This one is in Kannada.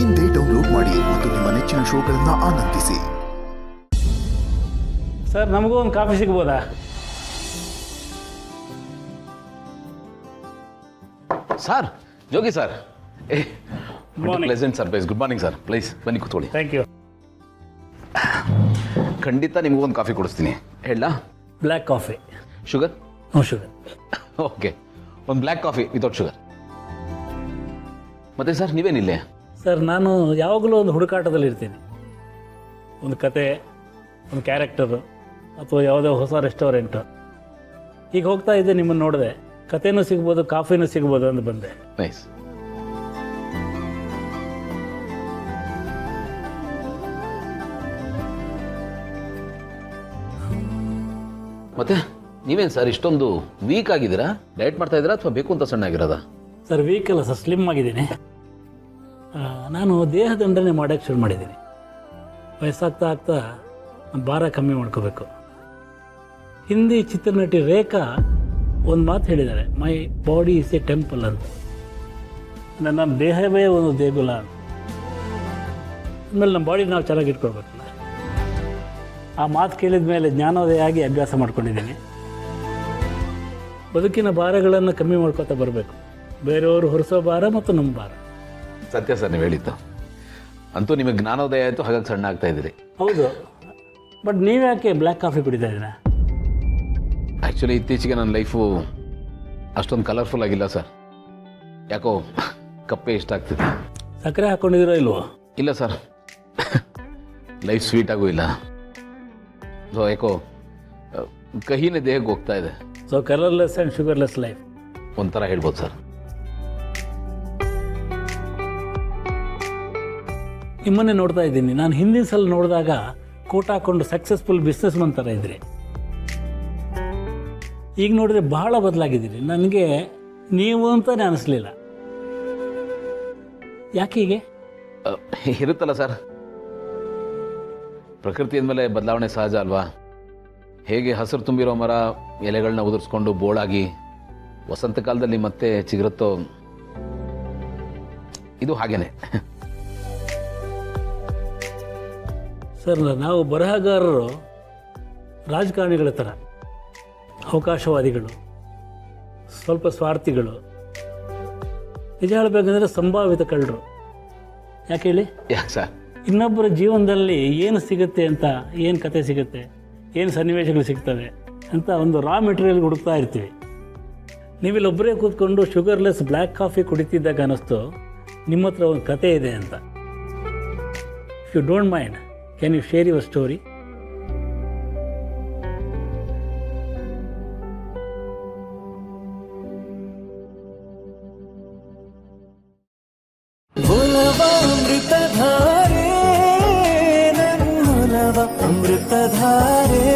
ಇಂದೇ ಡೌನ್ಲೋಡ್ ಮಾಡಿ ಮತ್ತು ನಿಮ್ಮ ನೆಚ್ಚಿನ ಶೋಗಳನ್ನು ಆನಂದಿಸಿ. ಸರ್, ನಮಗೂ ಒಂದು ಕಾಫಿ ಸಿಗ್ಬೋದಾ? Sir, Jogi sir, pleasant surprise. Good morning sir, please ಬನ್ನಿ ಕೂತ್ಕೊಳ್ಳಿ. Thank you. ಖಂಡಿತ ನಿಮಗೊಂದು ಕಾಫಿ ಕೊಡಿಸ್ತೀನಿ. ಹೇಳ? Black coffee. Sugar? No sugar. Okay, ಒಂದು ಬ್ಲ್ಯಾಕ್ ಕಾಫಿ ವಿತೌಟ್ ಶುಗರ್. ಮತ್ತೆ ಸರ್, ನೀವೇನಿಲ್ಲೇ? ಸರ್, ನಾನು ಯಾವಾಗಲೂ ಒಂದು ಹುಡುಕಾಟದಲ್ಲಿ ಇರ್ತೀನಿ. ಒಂದು ಕತೆ, ಒಂದು ಕ್ಯಾರೆಕ್ಟರು, ಅಥವಾ ಯಾವುದೋ ಹೊಸ ರೆಸ್ಟೋರೆಂಟು. ಈಗ ಹೋಗ್ತಾ ಇದ್ದೆ, ನಿಮ್ಮನ್ನು ನೋಡಿದೆ. ಕತೆನೂ ಸಿಗ್ಬೋದು, ಕಾಫಿನೂ ಸಿಗ್ಬೋದು ಅಂತ ಬಂದೆ. ನೈಸ್. ಮತ್ತೆ ನೀವೇನು ಸರ್ ಇಷ್ಟೊಂದು ವೀಕ್ ಆಗಿದ್ದೀರಾ? ಡಯಟ್ ಮಾಡ್ತಾ ಇದ್ದೀರಾ ಅಥವಾ ಬೇಕು ಅಂತ ಸಣ್ಣ ಆಗಿರೋದಾ? ಸರ್, ವೀಕ್ ಅಲ್ಲ ಸರ್, ಸ್ಲಿಮ್ ಆಗಿದ್ದೀನಿ. ನಾನು ದೇಹದಂಡನೆ ಮಾಡೋಕ್ಕೆ ಶುರು ಮಾಡಿದ್ದೀನಿ. ವಯಸ್ಸಾಗ್ತಾ ಆಗ್ತಾ ಭಾರ ಕಮ್ಮಿ ಮಾಡ್ಕೋಬೇಕು. ಹಿಂದಿ ಚಿತ್ರನಟಿ ರೇಖಾ ಒಂದು ಮಾತು ಹೇಳಿದ್ದಾರೆ, my body is A temple ಅಂತ. ನನ್ನ ದೇಹವೇ ಒಂದು ದೇಗುಲ ಅಂತ. ಆಮೇಲೆ ನಮ್ಮ ಬಾಡಿ ನಾವು ಚೆನ್ನಾಗಿ ಇಟ್ಕೊಳ್ಬೇಕು. ಆ ಮಾತು ಕೇಳಿದ ಮೇಲೆ ಜ್ಞಾನೋದಯ ಆಗಿ ಅಭ್ಯಾಸ ಮಾಡ್ಕೊಂಡಿದ್ದೀನಿ. ಬದುಕಿನ ಭಾರಗಳನ್ನು ಕಮ್ಮಿ ಮಾಡ್ಕೊತಾ ಬರಬೇಕು. ಬೇರೆಯವರು ಹೊರಿಸೋ ಭಾರ ಮತ್ತು ನಮ್ಮ ಭಾರ. ಸತ್ಯ ಸರ್, ನೀವು ಹೇಳಿದ್ದು. ಅಂತೂ ನಿಮಗೆ ಜ್ಞಾನೋದಯ ಆಯಿತು, ಹಾಗಾಗಿ ಸಣ್ಣ ಆಗ್ತಾ ಇದ್ದೀರಿ. ಹೌದು, ಬಟ್ ನೀವ್ಯಾಕೆ ಬ್ಲ್ಯಾಕ್ ಕಾಫಿ ಕುಡಿತಾ ಇದ್ದೀರಾ? ಆ್ಯಕ್ಚುಲಿ ಇತ್ತೀಚೆಗೆ ನನ್ನ ಲೈಫು ಅಷ್ಟೊಂದು ಕಲರ್ಫುಲ್ ಆಗಿಲ್ಲ ಸರ್. ಯಾಕೋ ಕಪ್ಪೆ ಇಷ್ಟ ಆಗ್ತಿದೆ. ಸಕ್ಕರೆ ಹಾಕ್ಕೊಂಡಿದ್ದೀರೋ ಇಲ್ವೋ? ಇಲ್ಲ ಸರ್, ಲೈಫ್ ಸ್ವೀಟಾಗೂ ಇಲ್ಲ. ಸೊ ಯಾಕೋ ಕಹಿನೇ ದೇಹಕ್ಕೆ ಹೋಗ್ತಾ ಇದೆ. So colourless and sugarless life ಒಂಥರ ಹೇಳ್ಬೋದು ಸರ್. ನಿಮ್ಮನ್ನೇ ನೋಡ್ತಾ ಇದ್ದೀನಿ. ನಾನು ಹಿಂದಿನ ಸಲ ನೋಡಿದಾಗ ಕೋಟ್ ಹಾಕ್ಕೊಂಡು ಸಕ್ಸಸ್ಫುಲ್ ಬಿಸ್ನೆಸ್ ಮನ್ ಥರ ಇದ್ರಿ. ಈಗ ನೋಡಿದ್ರೆ ಬಹಳ ಬದಲಾಗಿದ್ದೀರಿ. ನನಗೆ ನೀವು ಅಂತಲೇ ಅನಿಸ್ಲಿಲ್ಲ. ಯಾಕೆ ಹೀಗೆ? ಇರುತ್ತಲ್ಲ ಸರ್, ಪ್ರಕೃತಿ ಅಂದಮೇಲೆ ಬದಲಾವಣೆ ಸಹಜ ಅಲ್ವಾ? ಹೇಗೆ ಹಸಿರು ತುಂಬಿರೋ ಮರ ಎಲೆಗಳನ್ನ ಉದುರಿಸ್ಕೊಂಡು ಬೋಳಾಗಿ ವಸಂತ ಕಾಲದಲ್ಲಿ ಮತ್ತೆ ಚಿಗುರುತ್ತೋ, ಇದು ಹಾಗೇನೆ. ಸರ್, ನಾವು ಬರಹಗಾರರು ರಾಜಕಾರಣಿಗಳ ಥರ ಅವಕಾಶವಾದಿಗಳು, ಸ್ವಲ್ಪ ಸ್ವಾರ್ಥಿಗಳು, ನಿಜ ಹೇಳಬೇಕಂದ್ರೆ ಸಂಭಾವಿತ ಕಳ್ಳರು. ಯಾಕೆ ಹೇಳಿ? ಯಾಕೆ ಸರ್? ಇನ್ನೊಬ್ಬರ ಜೀವನದಲ್ಲಿ ಏನು ಸಿಗುತ್ತೆ ಅಂತ, ಏನು ಕತೆ ಸಿಗುತ್ತೆ, ಏನು ಸನ್ನಿವೇಶಗಳು ಸಿಗ್ತವೆ ಅಂತ ಒಂದು ರಾ ಮೆಟೀರಿಯಲ್ ಹುಡುಕ್ತಾ ಇರ್ತೀವಿ. ನೀವಿಲ್ಲೊಬ್ಬರೇ ಕೂತ್ಕೊಂಡು ಶುಗರ್ಲೆಸ್ ಬ್ಲ್ಯಾಕ್ ಕಾಫಿ ಕುಡಿತಿದ್ದಾಗ ಅನ್ನಿಸ್ತು ನಿಮ್ಮ ಹತ್ರ ಒಂದು ಕತೆ ಇದೆ ಅಂತ. If you don't mind, can you share your story? Amruthadhaare.